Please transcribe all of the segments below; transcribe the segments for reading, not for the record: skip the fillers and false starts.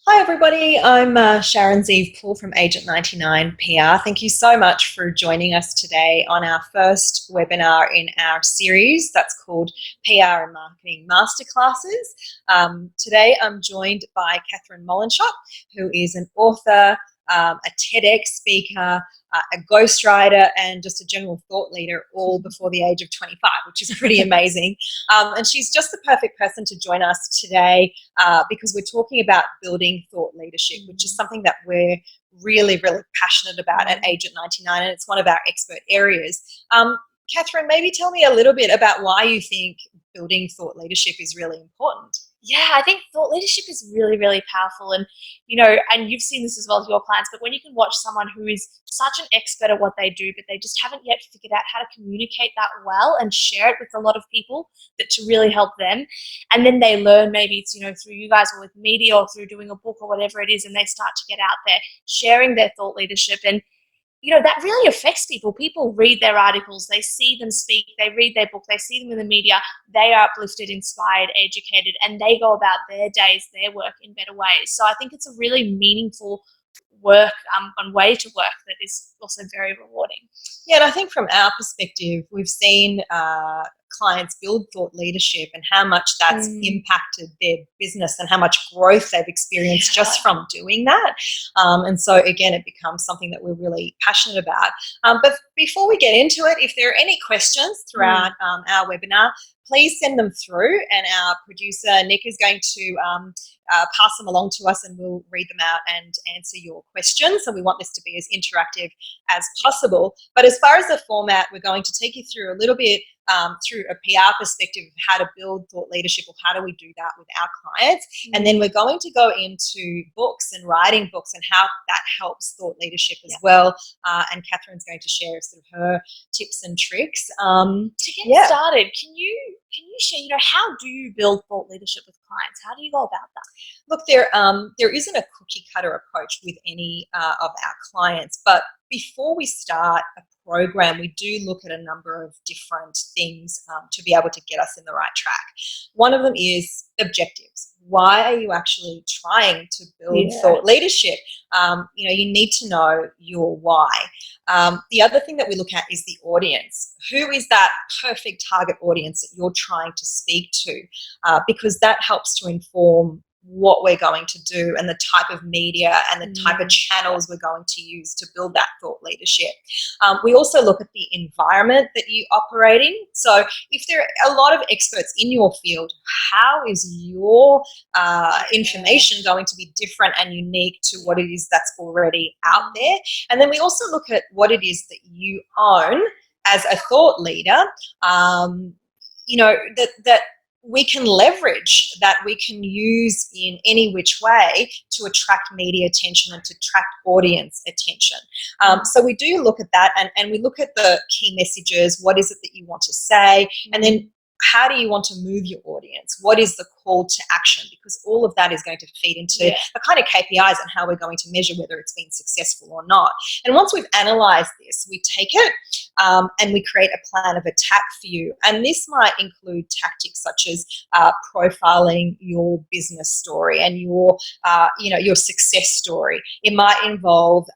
Hi everybody, I'm Sharon Zeev Poole from Agent99 PR. Thank you so much for joining us today on our first webinar in our series that's called PR and Marketing Masterclasses. Today I'm joined by Catherine Moolenschot, who is an author, a TEDx speaker, a ghostwriter, and just a general thought leader, all before the age of 25, which is pretty amazing. And she's just the perfect person to join us today because we're talking about building thought leadership, which is something that we're really, really passionate about at Agent99, and it's one of our expert areas. Catherine, maybe tell me a little bit about why you think building thought leadership is really important. Yeah, I think thought leadership is really, really powerful. And, and you've seen this as well as your clients, but when you can watch someone who is such an expert at what they do, but they just haven't yet figured out how to communicate that well and share it with a lot of people that to really help them. And then they learn, maybe it's, through you guys or with media or through doing a book or whatever it is, and they start to get out there sharing their thought leadership. And that really affects people. People read their articles, they see them speak, they read their book, they see them in the media, they are uplifted, inspired, educated, and they go about their days, their work in better ways. So I think it's a really meaningful work and way to work that is also very rewarding. Yeah, and I think from our perspective, we've seen clients build thought leadership and how much that's impacted their business and how much growth they've experienced just from doing that. And so again, it becomes something that we're really passionate about. But before we get into it, if there are any questions throughout our webinar, please send them through, and our producer Nick is going to pass them along to us, and we'll read them out and answer your questions. So we want this to be as interactive as possible. But as far as the format, we're going to take you through a little bit through a PR perspective of how to build thought leadership, or how do we do that with our clients. And then we're going to go into books and writing books and how that helps thought leadership as well. And Catherine's going to share sort of her tips and tricks. To get started, can you share, how do you build thought leadership with clients? How do you go about that? Look, there isn't a cookie cutter approach with any of our clients, but before we start a program, we do look at a number of different things to be able to get us in the right track. One of them is objectives. Why are you actually trying to build thought leadership? You need to know your why. The other thing that we look at is the audience. Who is that perfect target audience that you're trying to speak to? Because that helps to inform what we're going to do and the type of media and the type of channels we're going to use to build that thought leadership. We also look at the environment that you operate in. So if there are a lot of experts in your field, how is your information going to be different and unique to what it is that's already out there? And then we also look at what it is that you own as a thought leader, that we can leverage, that we can use in any which way to attract media attention and to attract audience attention. So we do look at that, and we look at the key messages. What is it that you want to say? And then how do you want to move your audience? What is the call to action? Because all of that is going to feed into the kind of KPIs and how we're going to measure whether it's been successful or not. And once we've analyzed this, we take it and we create a plan of attack for you. And this might include tactics such as profiling your business story and your success story. It might involve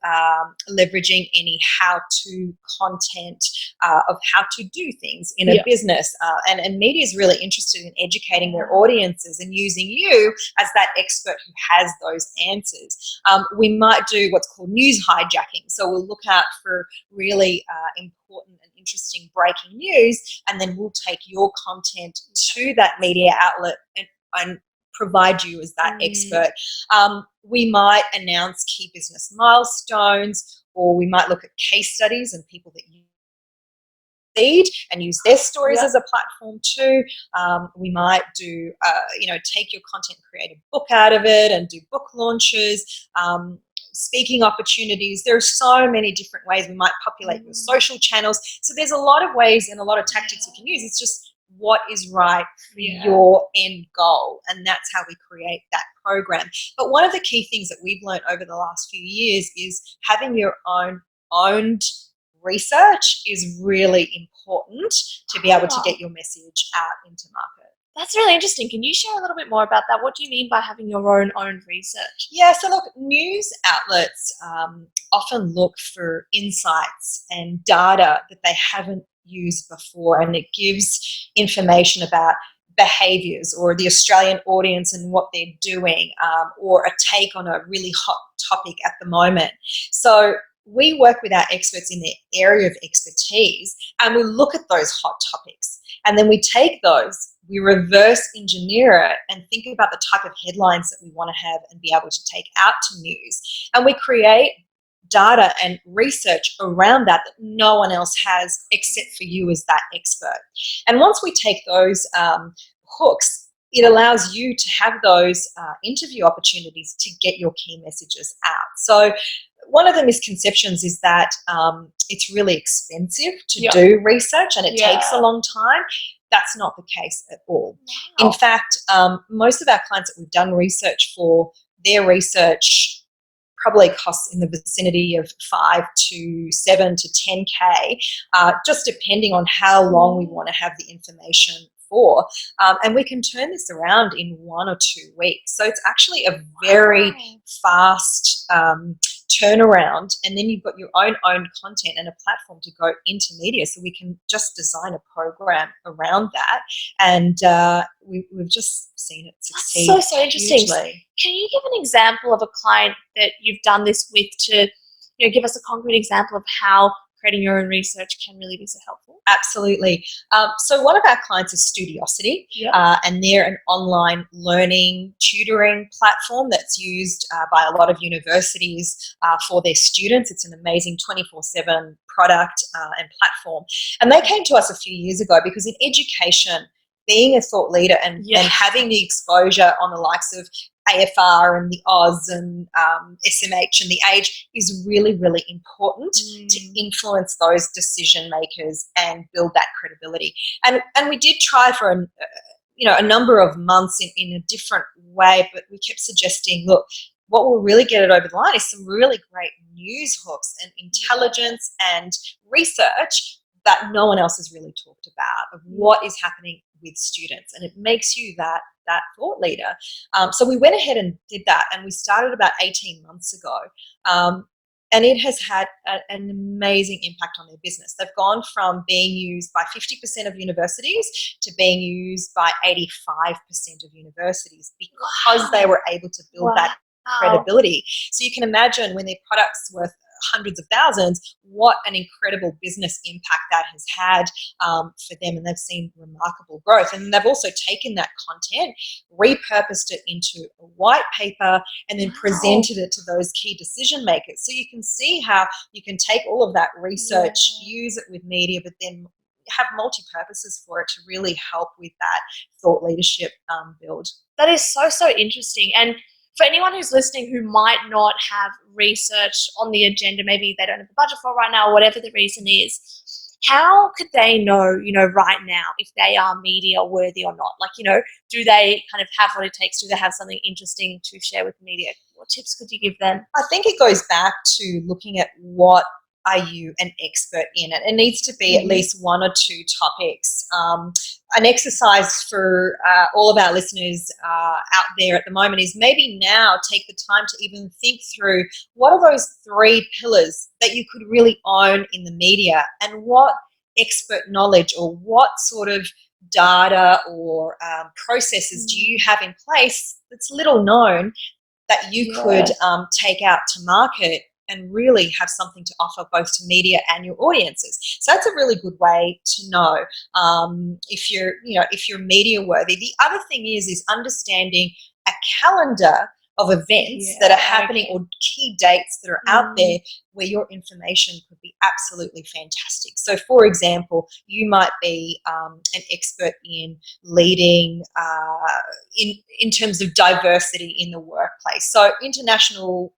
leveraging any how-to content of how to do things in a business. And media is really interested in educating their audiences and using you as that expert who has those answers. We might do what's called news hijacking. So we'll look out for really important and interesting breaking news, and then we'll take your content to that media outlet and provide you as that expert. We might announce key business milestones, or we might look at case studies and people that you lead and use their stories as a platform too. We might do, take your content, create a book out of it, and do book launches, speaking opportunities. There are so many different ways. We might populate your social channels. So there's a lot of ways and a lot of tactics you can use. It's just what is right for your end goal, and that's how we create that program. But one of the key things that we've learned over the last few years is having your owned research is really important to be able to get your message out into market. That's really interesting. Can you share a little bit more about that? What do you mean by having your own research? Yeah, so look, news outlets often look for insights and data that they haven't used before, and it gives information about behaviours or the Australian audience and what they're doing, or a take on a really hot topic at the moment. So we work with our experts in their area of expertise, and we look at those hot topics, and then we take those, we reverse engineer it and think about the type of headlines that we want to have and be able to take out to news. And we create data and research around that no one else has except for you as that expert. And once we take those hooks, it allows you to have those interview opportunities to get your key messages out. So one of the misconceptions is that it's really expensive to do research and it takes a long time. That's not the case at all. Wow. In fact, most of our clients that we've done research for, their research probably costs in the vicinity of 5 to 7 to 10K, just depending on how long we want to have the information for. And we can turn this around in 1 or 2 weeks. So it's actually a very fast turnaround, and then you've got your own content and a platform to go into media, so we can just design a program around that, and we've just seen it succeed. That's so interesting. Hugely. Can you give an example of a client that you've done this with to give us a concrete example of how creating your own research can really be so helpful? Absolutely. So one of our clients is Studiosity, and they're an online learning tutoring platform that's used by a lot of universities for their students. It's an amazing 24/7 product and platform. And they came to us a few years ago because in education, being a thought leader and having the exposure on the likes of AFR and the Oz and SMH and the Age is really, really important to influence those decision makers and build that credibility. And we did try for a number of months in a different way, but we kept suggesting, look, what will really get it over the line is some really great news hooks and intelligence and research that no one else has really talked about of what is happening with students, and it makes you that thought leader. So we went ahead and did that, and we started about 18 months ago, and it has had an amazing impact on their business. They've gone from being used by 50% of universities to being used by 85% of universities because they were able to build that credibility. So you can imagine when their product's worth hundreds of thousands, what an incredible business impact that has had for them, and they've seen remarkable growth. And they've also taken that content, repurposed it into a white paper, and then presented it to those key decision makers. So you can see how you can take all of that research, use it with media, but then have multi-purposes for it to really help with that thought leadership build. That is so interesting. And for anyone who's listening who might not have research on the agenda, maybe they don't have the budget for it right now, or whatever the reason is, how could they know, right now if they are media worthy or not? Like, do they kind of have what it takes? Do they have something interesting to share with media? What tips could you give them? I think it goes back to looking at what are you an expert in it. It needs to be at least 1 or 2 topics. An exercise for all of our listeners out there at the moment is maybe now take the time to even think through what are those 3 pillars that you could really own in the media, and what expert knowledge or what sort of data or processes do you have in place that's little known that you could take out to market and really have something to offer both to media and your audiences. So that's a really good way to know if you're media worthy. The other thing is understanding a calendar of events that are happening or key dates that are out there where your information could be absolutely fantastic. So, for example, you might be an expert in leading in terms of diversity in the workplace. So, International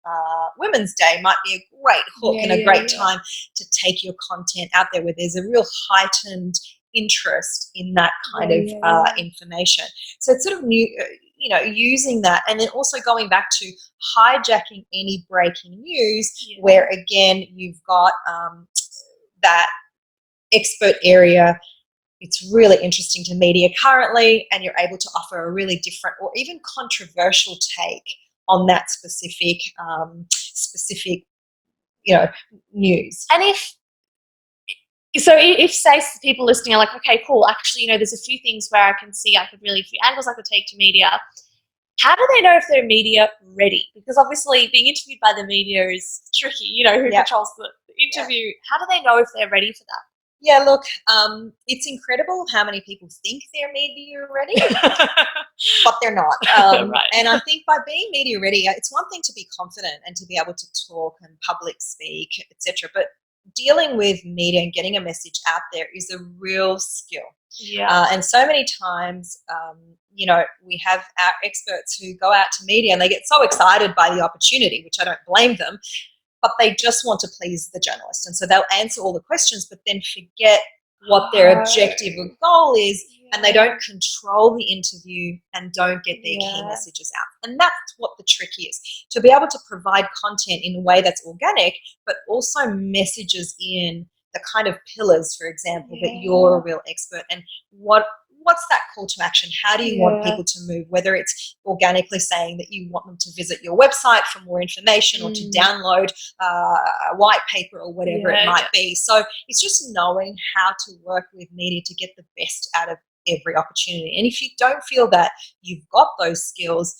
Women's Day might be a great hook and a great time to take your content out there where there's a real heightened interest in that kind of information. So it's sort of using that, and then also going back to hijacking any breaking news where again you've got that expert area it's really interesting to media currently, and you're able to offer a really different or even controversial take on that specific news. And if say people listening are like, okay, cool, actually, there's a few things where I can see a few angles I could take to media. How do they know if they're media ready? Because obviously being interviewed by the media is tricky, who controls the interview. Yeah. How do they know if they're ready for that? Yeah, look, it's incredible how many people think they're media ready, but they're not. Right. And I think by being media ready, it's one thing to be confident and to be able to talk and public speak, etc. But dealing with media and getting a message out there is a real skill. Yeah. And so many times, we have our experts who go out to media and they get so excited by the opportunity, which I don't blame them, but they just want to please the journalist. And so they'll answer all the questions, but then forget what their objective or goal is, and they don't control the interview and don't get their key messages out. And that's what the trick is, to be able to provide content in a way that's organic, but also messages in the kind of pillars, for example, that you're a real expert, and what's that call to action? How do you want people to move? Whether it's organically saying that you want them to visit your website for more information or to download a white paper or whatever it might be. So it's just knowing how to work with media to get the best out of every opportunity. And if you don't feel that you've got those skills,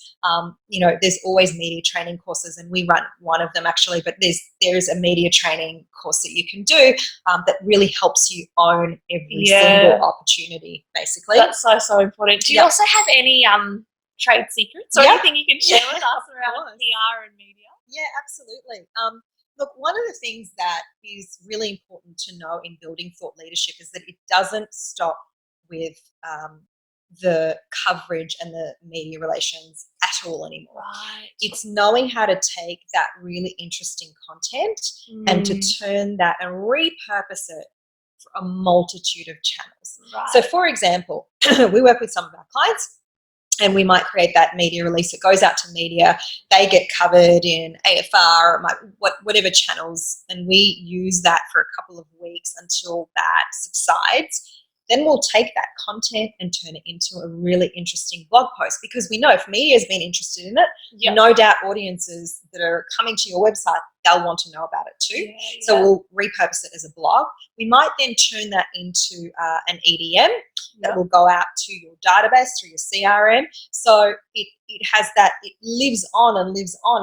there's always media training courses, and we run one of them actually, but there's a media training course that you can do that really helps you own every single opportunity, basically. That's so important. Do you also have any trade secrets or anything you can share with us around PR and media? Yeah, absolutely. Look, one of the things that is really important to know in building thought leadership is that it doesn't stop with the coverage and the media relations at all anymore. Right. It's knowing how to take that really interesting content and to turn that and repurpose it for a multitude of channels. Right. So, for example, we work with some of our clients, and we might create that media release that goes out to media. They get covered in AFR, whatever channels, and we use that for a couple of weeks until that subsides. Then we'll take that content and turn it into a really interesting blog post, because we know if media has been interested in it, no doubt audiences that are coming to your website, they'll want to know about it too. So we'll repurpose it as a blog. We might then turn that into an EDM that will go out to your database through your CRM. So it has that, it lives on,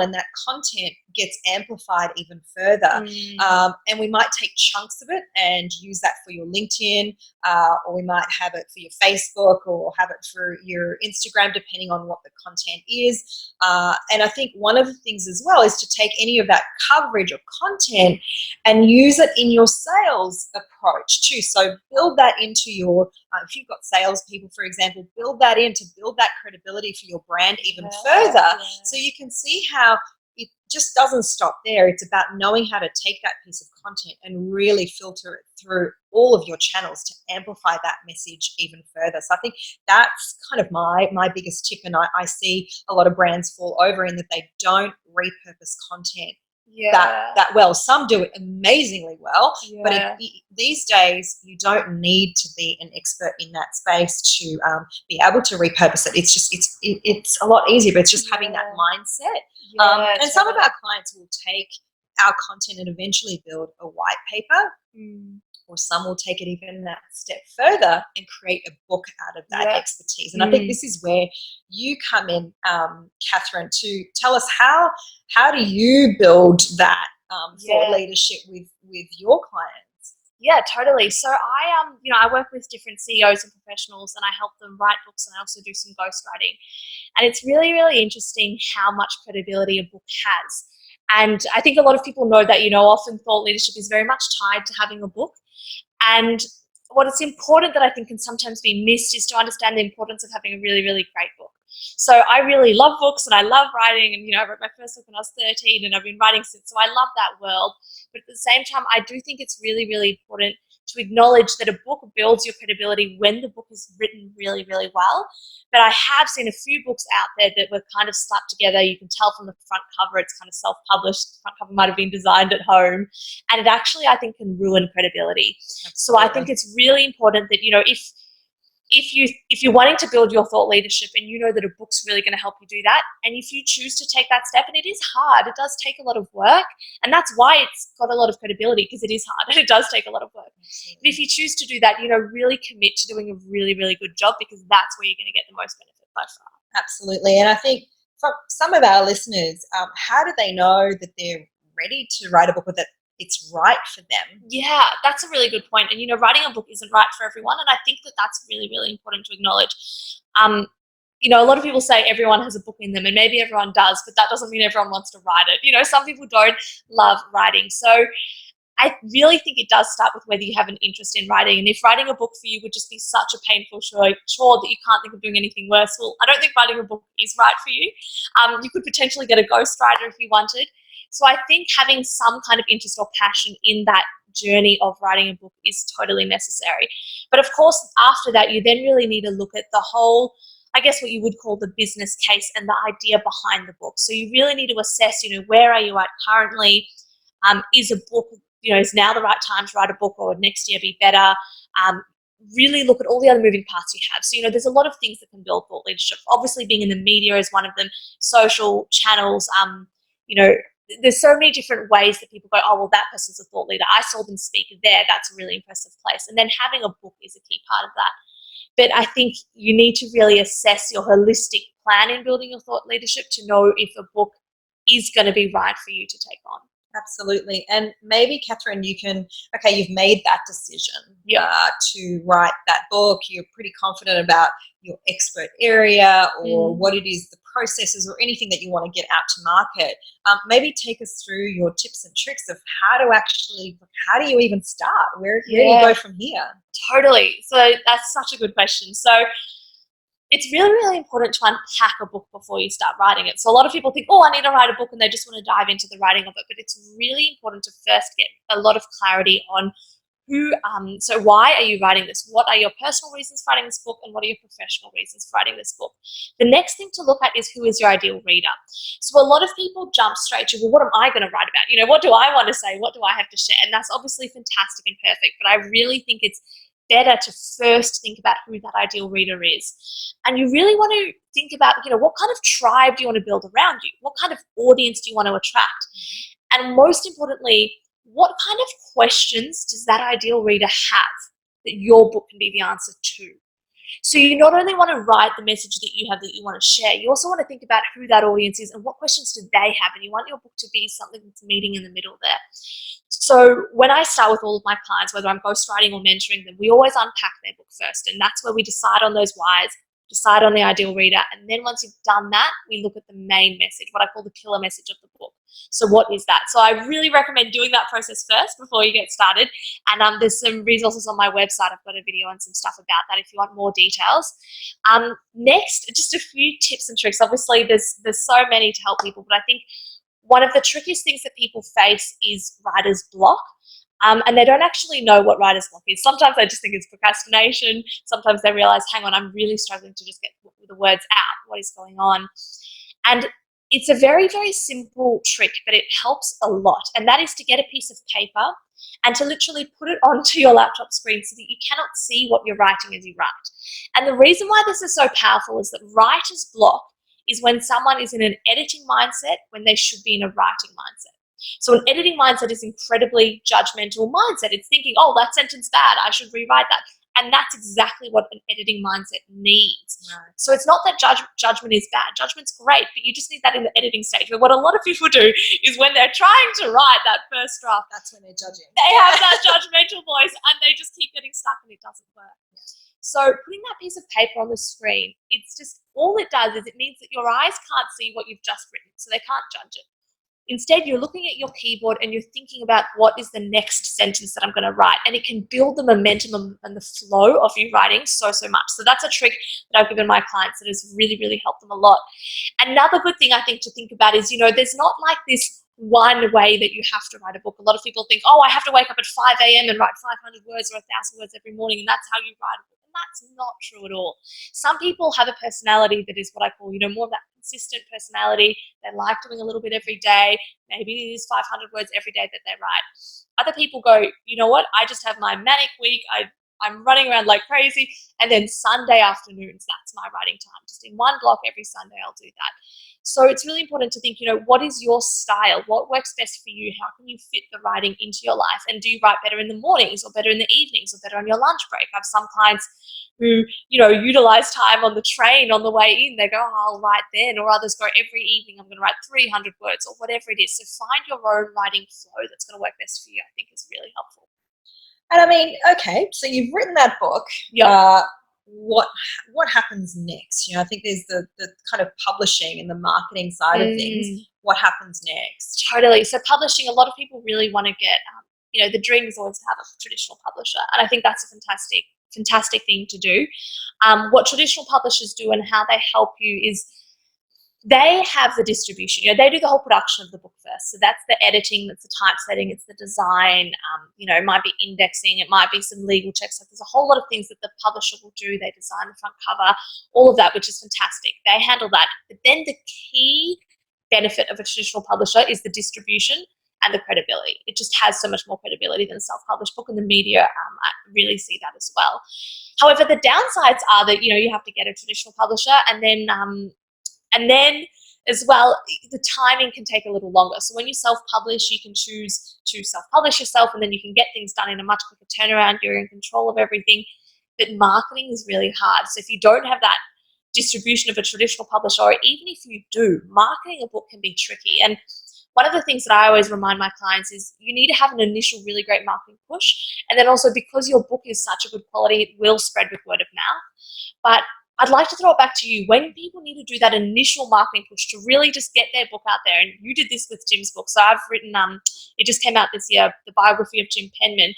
and that content gets amplified even further. And we might take chunks of it and use that for your LinkedIn, or we might have it for your Facebook, or have it for your Instagram, depending on what the content is. And I think one of the things as well is to take any of that coverage or content and use it in your sales approach too. So build that into your, if you've got salespeople, for example, build that in to build that credibility for your brand even further. So you can see how it just doesn't stop there. It's about knowing how to take that piece of content and really filter it through all of your channels to amplify that message even further. So I think that's kind of my biggest tip, and I see a lot of brands fall over in that they don't repurpose content that well. Some do it amazingly well, but these days you don't need to be an expert in that space to be able to repurpose it. It's just it's a lot easier, but it's just having that mindset. And some of our clients will take our content and eventually build a white paper, or some will take it even that step further and create a book out of that expertise. And I think this is where you come in, Catherine, to tell us how do you build that thought leadership with your clients? Yeah, totally. So I work with different CEOs and professionals, and I help them write books, and I also do some ghostwriting. And it's really, really interesting how much credibility a book has. And I think a lot of people know that, often thought leadership is very much tied to having a book. And what is important that I think can sometimes be missed is to understand the importance of having a really, really great book. So I really love books, and I love writing, and I wrote my first book when I was 13, and I've been writing since, so I love that world. But at the same time, I do think it's really, really important to acknowledge that a book builds your credibility when the book is written really, really well. But I have seen a few books out there that were kind of slapped together. You can tell from the front cover, it's kind of self-published. The front cover might have been designed at home. And it actually, I think, can ruin credibility. Absolutely. So I think it's really important that, if you're wanting to build your thought leadership and you know that a book's really going to help you do that, and if you choose to take that step, and it is hard, it does take a lot of work, and that's why it's got a lot of credibility, because it is hard and it does take a lot of work. Absolutely. But if you choose to do that, really commit to doing a really, really good job, because that's where you're going to get the most benefit by far. Absolutely. And I think for some of our listeners, how do they know that they're ready to write a book, or that it's right for them? Yeah, that's a really good point. And, writing a book isn't right for everyone. And I think that that's really, really important to acknowledge. A lot of people say everyone has a book in them, and maybe everyone does, but that doesn't mean everyone wants to write it. Some people don't love writing. So I really think it does start with whether you have an interest in writing. And if writing a book for you would just be such a painful chore that you can't think of doing anything worse, well, I don't think writing a book is right for you. You could potentially get a ghostwriter if you wanted. So I think having some kind of interest or passion in that journey of writing a book is totally necessary. But of course, after that, you then really need to look at the whole, I guess what you would call the business case and the idea behind the book. So you really need to assess, where are you at currently? Is a book, is now the right time to write a book, or next year be better? Really look at all the other moving parts you have. So, there's a lot of things that can build thought leadership. Obviously, being in the media is one of them, social channels, there's so many different ways that people go, oh, well, that person's a thought leader. I saw them speak there. That's a really impressive place. And then having a book is a key part of that. But I think you need to really assess your holistic plan in building your thought leadership to know if a book is going to be right for you to take on. Absolutely. And maybe, Catherine, you've made that decision to write that book. You're pretty confident about your expert area, or what it is, the processes, or anything that you want to get out to market. Maybe take us through your tips and tricks of how do you even start? Where do you go from here? Totally. So that's such a good question. So it's really, really important to unpack a book before you start writing it. So a lot of people think, I need to write a book, and they just want to dive into the writing of it. But it's really important to first get a lot of clarity on so why are you writing this? What are your personal reasons for writing this book, and what are your professional reasons for writing this book? The next thing to look at is, who is your ideal reader? So a lot of people jump straight to, well, what am I going to write about? What do I want to say? What do I have to share? And that's obviously fantastic and perfect, but I really think it's better to first think about who that ideal reader is. And you really want to think about, what kind of tribe do you want to build around you? What kind of audience do you want to attract? And most importantly, what kind of questions does that ideal reader have that your book can be the answer to? So you not only want to write the message that you have that you want to share, you also want to think about who that audience is and what questions do they have, and you want your book to be something that's meeting in the middle there. So when I start with all of my clients, whether I'm ghostwriting or mentoring them, we always unpack their book first, and that's where we decide on those whys, decide on the ideal reader, and then once you've done that, we look at the main message, what I call the killer message of the book. So what is that? So I really recommend doing that process first before you get started. And there's some resources on my website. I've got a video and some stuff about that if you want more details. Next, just a few tips and tricks. Obviously, there's so many to help people, but I think one of the trickiest things that people face is writer's block. And they don't actually know what writer's block is. Sometimes they just think it's procrastination. Sometimes they realize, hang on, I'm really struggling to just get the words out. What is going on? And it's a very, very simple trick, but it helps a lot. And that is to get a piece of paper and to literally put it onto your laptop screen so that you cannot see what you're writing as you write. And the reason why this is so powerful is that writer's block is when someone is in an editing mindset when they should be in a writing mindset. So an editing mindset is incredibly judgmental mindset. It's thinking, oh, that sentence bad, I should rewrite that. And that's exactly what an editing mindset needs. Right. So it's not that judgment is bad. Judgment's great, but you just need that in the editing stage. But what a lot of people do is when they're trying to write that first draft, That's when they're judging. they have that judgmental voice and they just keep getting stuck and it doesn't work. So putting that piece of paper on the screen, it's just, all it does is it means that your eyes can't see what you've just written, so they can't judge it. Instead, you're looking at your keyboard and you're thinking about what is the next sentence that I'm going to write. And it can build the momentum and the flow of you writing so much. So that's a trick that I've given my clients that has really, really helped them a lot. Another good thing I think to think about is, there's not like this one way that you have to write a book. A lot of people think, oh, I have to wake up at 5 a.m. and write 500 words or 1,000 words every morning, and that's how you write a book. And that's not true at all. Some people have a personality that is what I call, more of that consistent personality. They like doing a little bit every day. Maybe it is 500 words every day that they write. Other people go, you know what, I just have my manic week. I'm running around like crazy, and then Sunday afternoons, that's my writing time. Just in one block every Sunday, I'll do that. So it's really important to think, what is your style? What works best for you? How can you fit the writing into your life? And do you write better in the mornings or better in the evenings or better on your lunch break? I have some clients who, utilize time on the train on the way in. They go, oh, I'll write then. Or others go, every evening I'm going to write 300 words or whatever it is. So find your own writing flow that's going to work best for you, I think is really helpful. And I mean, okay, so you've written that book. Yeah. What happens next? I think there's the kind of publishing and the marketing side of things. What happens next? Totally. So publishing, a lot of people really want to get, the dream is always to have a traditional publisher. And I think that's a fantastic thing to do. What traditional publishers do and how they help you is they have the distribution. They do the whole production of the book first. So that's the editing, that's the typesetting, it's the design. It might be indexing, it might be some legal checks. Like there's a whole lot of things that the publisher will do. They design the front cover, all of that, which is fantastic. They handle that. But then the key benefit of a traditional publisher is the distribution and the credibility. It just has so much more credibility than a self-published book, and the media I really see that as well. However, the downsides are that you have to get a traditional publisher, and then as well, the timing can take a little longer. So when you self-publish, you can choose to self-publish yourself, and then you can get things done in a much quicker turnaround. You're in control of everything. But marketing is really hard. So if you don't have that distribution of a traditional publisher, or even if you do, marketing a book can be tricky. And one of the things that I always remind my clients is you need to have an initial really great marketing push. And then also, because your book is such a good quality, it will spread with word of mouth. But I'd like to throw it back to you. When people need to do that initial marketing push to really just get their book out there, and you did this with Jim's book. So I've written, it just came out this year, the biography of Jim Penman.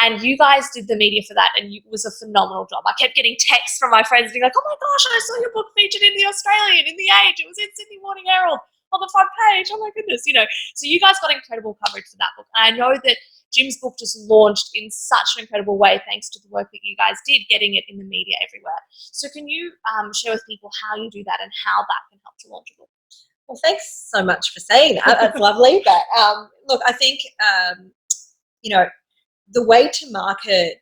And you guys did the media for that, and it was a phenomenal job. I kept getting texts from my friends being like, oh my gosh, I saw your book featured in the Australian, in the Age. It was in Sydney Morning Herald on the front page. Oh my goodness, So you guys got incredible coverage for that book. And I know that Jim's book just launched in such an incredible way thanks to the work that you guys did, getting it in the media everywhere. So can you share with people how you do that and how that can help to launch a book? Well, thanks so much for saying that. That's lovely. But look, I think, the way to market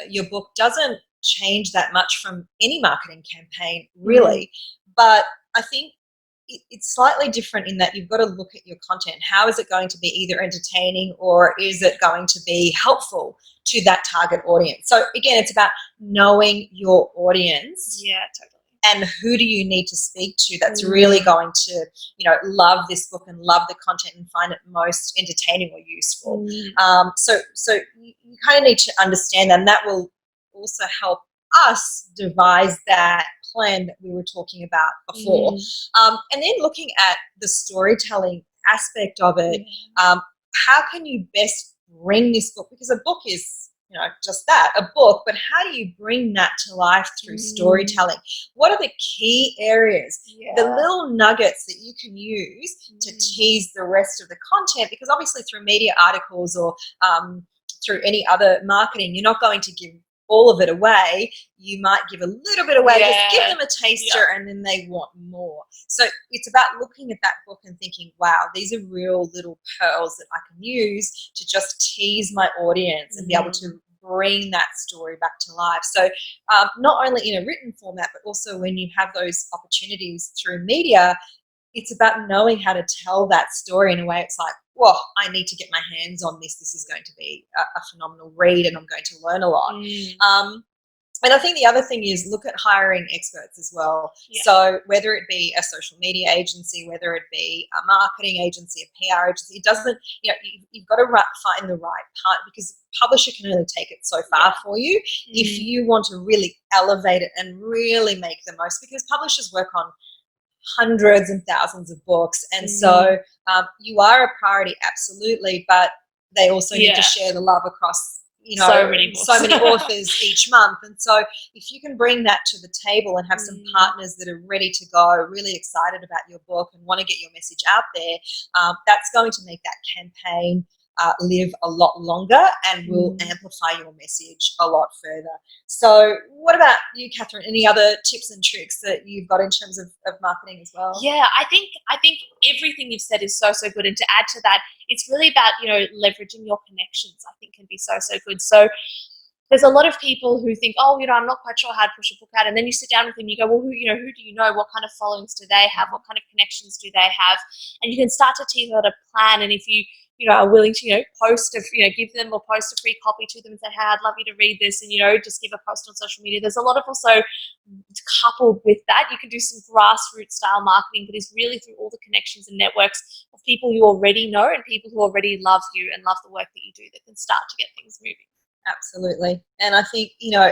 your book doesn't change that much from any marketing campaign, really. But I think it's slightly different in that you've got to look at your content. How is it going to be either entertaining, or is it going to be helpful to that target audience? So again, it's about knowing your audience. Yeah, totally. And who do you need to speak to that's really going to, love this book and love the content and find it most entertaining or useful. So you kind of need to understand that, and that will also help us devise that plan that we were talking about before. And then looking at the storytelling aspect of it, how can you best bring this book, because a book is just that, a book, but how do you bring that to life through storytelling? What are the key areas, the little nuggets that you can use to tease the rest of the content? Because obviously through media articles or through any other marketing, you're not going to give all of it away. You might give a little bit away, just give them a taster, and then they want more. So it's about looking at that book and thinking, wow, these are real little pearls that I can use to just tease my audience and be able to bring that story back to life. So not only in a written format, but also when you have those opportunities through media, it's about knowing how to tell that story in a way it's like, well, I need to get my hands on this. This is going to be a phenomenal read, and I'm going to learn a lot. And I think the other thing is look at hiring experts as well. So whether it be a social media agency, whether it be a marketing agency, a PR agency, it doesn't, you've got to find the right part, because publisher can only take it so far for you if you want to really elevate it and really make the most, because publishers work on hundreds and thousands of books, and so you are a priority, absolutely, but they also need to share the love across So many books. so many authors each month. And so if you can bring that to the table and have some partners that are ready to go, really excited about your book and want to get your message out there, that's going to make that campaign live a lot longer and will amplify your message a lot further. So what about you, Catherine? Any other tips and tricks that you've got in terms of marketing as well? Yeah, I think everything you've said is so good. And to add to that, it's really about, leveraging your connections, I think can be so good. So there's a lot of people who think, oh, I'm not quite sure how to push a book out. And then you sit down with them, you go, well, who do you know? What kind of followings do they have? What kind of connections do they have? And you can start to tease out a plan. And if you, are willing to, give them or post a free copy to them and say, hey, I'd love you to read this, and, just give a post on social media. There's a lot of also coupled with that, you can do some grassroots style marketing that is really through all the connections and networks of people you already know and people who already love you and love the work that you do that can start to get things moving. Absolutely. And I think,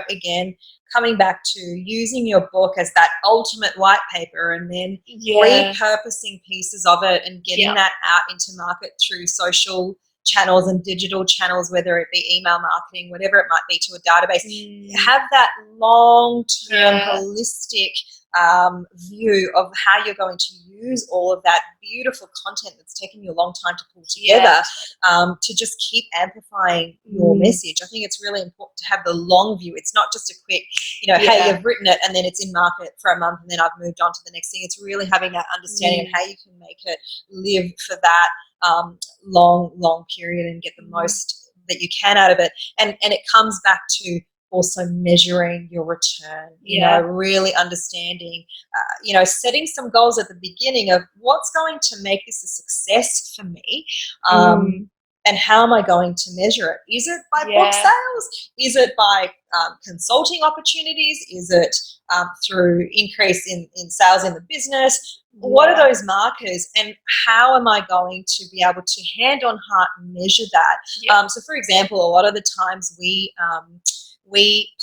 again, coming back to using your book as that ultimate white paper and then repurposing pieces of it and getting that out into market through social channels and digital channels, whether it be email marketing, whatever it might be, to a database, have that long-term holistic view of how you're going to use all of that beautiful content that's taken you a long time to pull together to just keep amplifying your message. I think it's really important to have the long view. It's not just a quick, hey, you've written it and then it's in market for a month and then I've moved on to the next thing. It's really having that understanding of how you can make it live for that long period and get the most that you can out of it. And it comes back to also measuring your return, really understanding, setting some goals at the beginning of what's going to make this a success for me, and how am I going to measure it? Is it by book sales? Is it by consulting opportunities? Is it through increase in sales in the business? What are those markers, and how am I going to be able to hand on heart measure that? So, for example, a lot of the times we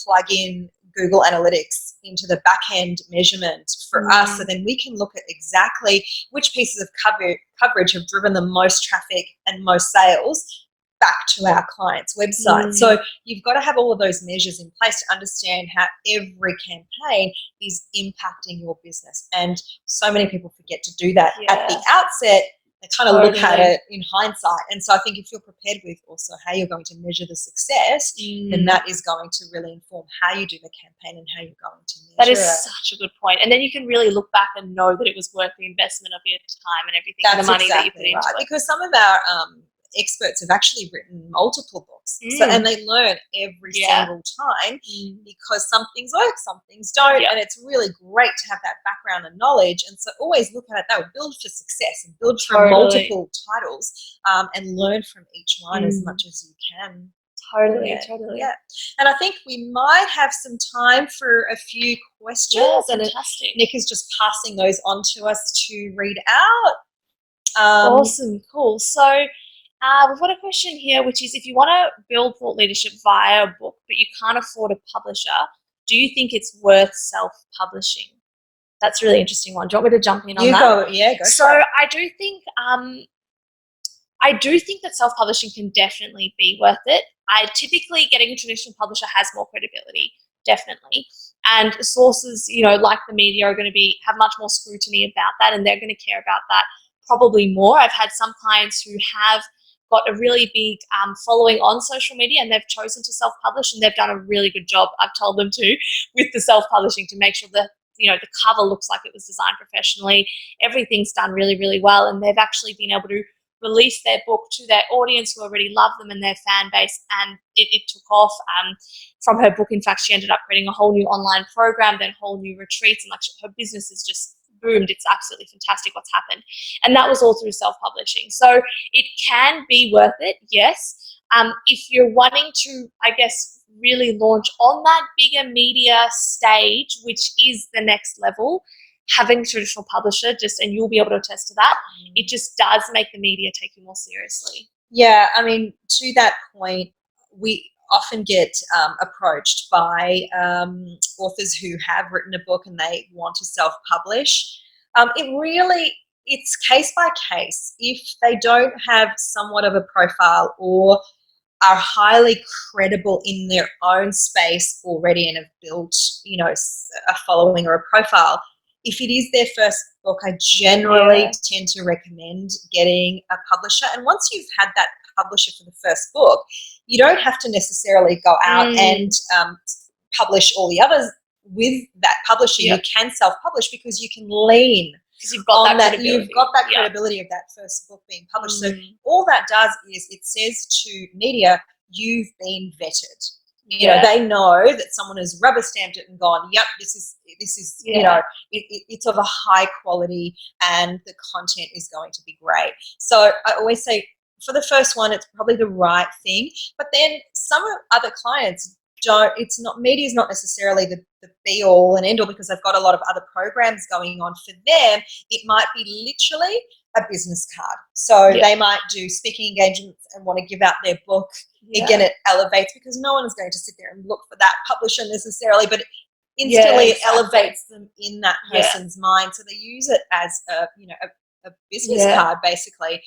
plug in Google Analytics into the back-end measurement for us, so then we can look at exactly which pieces of coverage have driven the most traffic and most sales back to our client's website. So you've got to have all of those measures in place to understand how every campaign is impacting your business. And so many people forget to do that at the outset. They kind of look at it in hindsight. And so I think if you're prepared with also how you're going to measure the success, then that is going to really inform how you do the campaign and how you're going to measure That is such a good point. And then you can really look back and know that it was worth the investment of your time and everything, and the money that you put into it. Because some of our experts have actually written multiple books, and they learn every single time, because some things work, some things don't, and it's really great to have that background and knowledge. And so always look at it that way, build for success and build from multiple titles, and learn from each one as much as you can. Totally. Yeah. And I think we might have some time for a few questions. And Nick is just passing those on to us to read out. Awesome. Cool. So we've got a question here, which is, if you want to build thought leadership via a book, but you can't afford a publisher, do you think it's worth self-publishing? That's a really interesting one. Do you want me to jump in on that? Go So for it. I do think that self-publishing can definitely be worth it. Typically getting a traditional publisher has more credibility, definitely. And sources, like the media, are going to have much more scrutiny about that, and they're going to care about that probably more. I've had some clients who have got a really big following on social media, and they've chosen to self-publish, and they've done a really good job, I've told them to, with the self-publishing, to make sure that the cover looks like it was designed professionally. Everything's done really, really well, and they've actually been able to release their book to their audience who already love them and their fan base, and it took off. From her book, in fact, she ended up creating a whole new online program, then whole new retreats, and her business is just boomed. It's absolutely fantastic what's happened. And that was all through self-publishing. So it can be worth it, yes. If you're wanting to, I guess, really launch on that bigger media stage, which is the next level, having a traditional publisher, and you'll be able to attest to that, it just does make the media take you more seriously. Yeah, I mean, to that point, we often get approached by authors who have written a book and they want to self-publish. It's case by case. If they don't have somewhat of a profile, or are highly credible in their own space already and have built, you know, a following or a profile. If it is their first book, I generally tend to recommend getting a publisher. And once you've had that publisher for the first book, you don't have to necessarily go out and publish all the others with that publisher. You can self-publish because you can lean because you've got on that credibility. You've got that credibility of that first book being published. So all that does is it says to media, you've been vetted. You know, they know that someone has rubber stamped it and gone, yep, this is you know, it's of a high quality and the content is going to be great. So I always say for the first one, it's probably the right thing. But then some other clients don't, it's not, media is not necessarily the be all and end all because they've got a lot of other programs going on. For them, it might be literally a business card. So they might do speaking engagements and want to give out their book. Again, it elevates because no one is going to sit there and look for that publisher necessarily, but instantly it elevates them in that person's mind. So they use it as a, you know, a business card basically.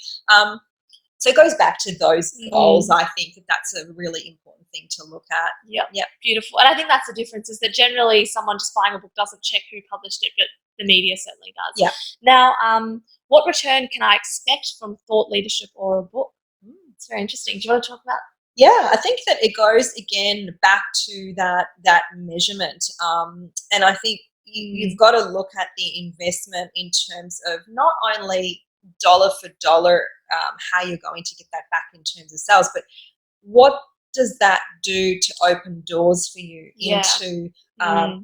So it goes back to those goals. I think that that's a really important thing to look at. Yep. Beautiful. And I think that's the difference is that generally someone just buying a book doesn't check who published it, but the media certainly does. Yeah. Now, what return can I expect from thought leadership or a book? It's very interesting. Do you want to talk about? Yeah, I think that it goes again back to that measurement. And I think you've got to look at the investment in terms of not only dollar for dollar how you're going to get that back in terms of sales, but what does that do to open doors for you into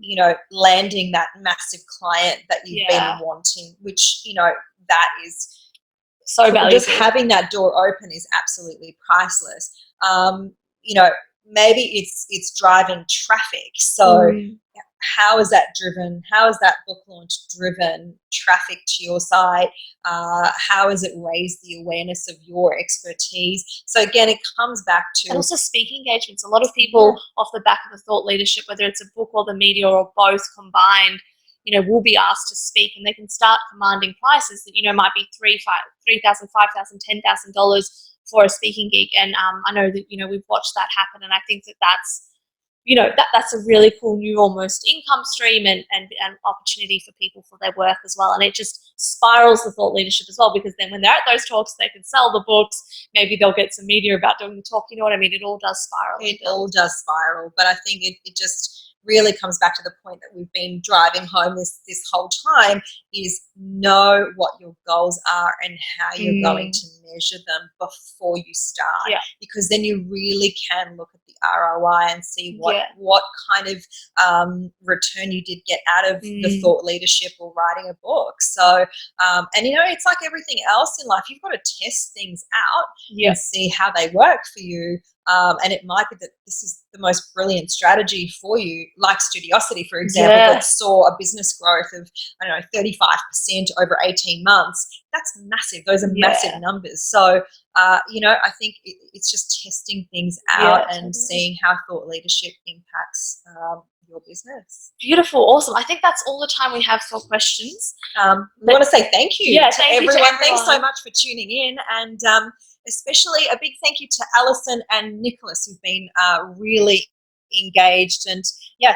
you know, landing that massive client that you've been wanting, which, you know, that is so valuable. Just having that door open is absolutely priceless. You know, maybe it's driving traffic. So how is that driven? How is that book launch driven traffic to your site? How has it raised the awareness of your expertise? So again, it comes back to... And also speaking engagements. A lot of people off the back of the thought leadership, whether it's a book or the media or both combined, you know, will be asked to speak and they can start commanding prices that, you know, might be $3,000, $5,000, $10,000 for a speaking gig. And I know that, you know, we've watched that happen, and I think that that's, you know, that's a really cool new almost income stream and opportunity for people for their work as well. And it just spirals the thought leadership as well, because then when they're at those talks, they can sell the books. Maybe they'll get some media about doing the talk. You know what I mean? It all does spiral. It all does spiral. But I think it just really comes back to the point that we've been driving home this whole time is know what your goals are and how you're going to measure them before you start, because then you really can look at the ROI and see what kind of return you did get out of the thought leadership or writing a book. So and you know, it's like everything else in life, you've got to test things out and see how they work for you. And it might be that this is the most brilliant strategy for you, like Studiosity, for example, that saw a business growth of, I don't know, 35% over 18 months. That's massive. Those are massive numbers. So, you know, I think it's just testing things out and seeing how thought leadership impacts your business. Beautiful. Awesome. I think that's all the time we have for questions. We want to say thank you to everyone. You to everyone. Thanks so much for tuning in, and especially a big thank you to Alison and Nicholas, who've been really engaged. And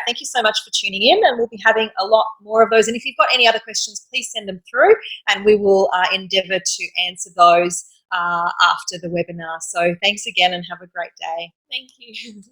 thank you so much for tuning in, and we'll be having a lot more of those. And if you've got any other questions, please send them through and we will endeavour to answer those after the webinar. So thanks again and have a great day. Thank you.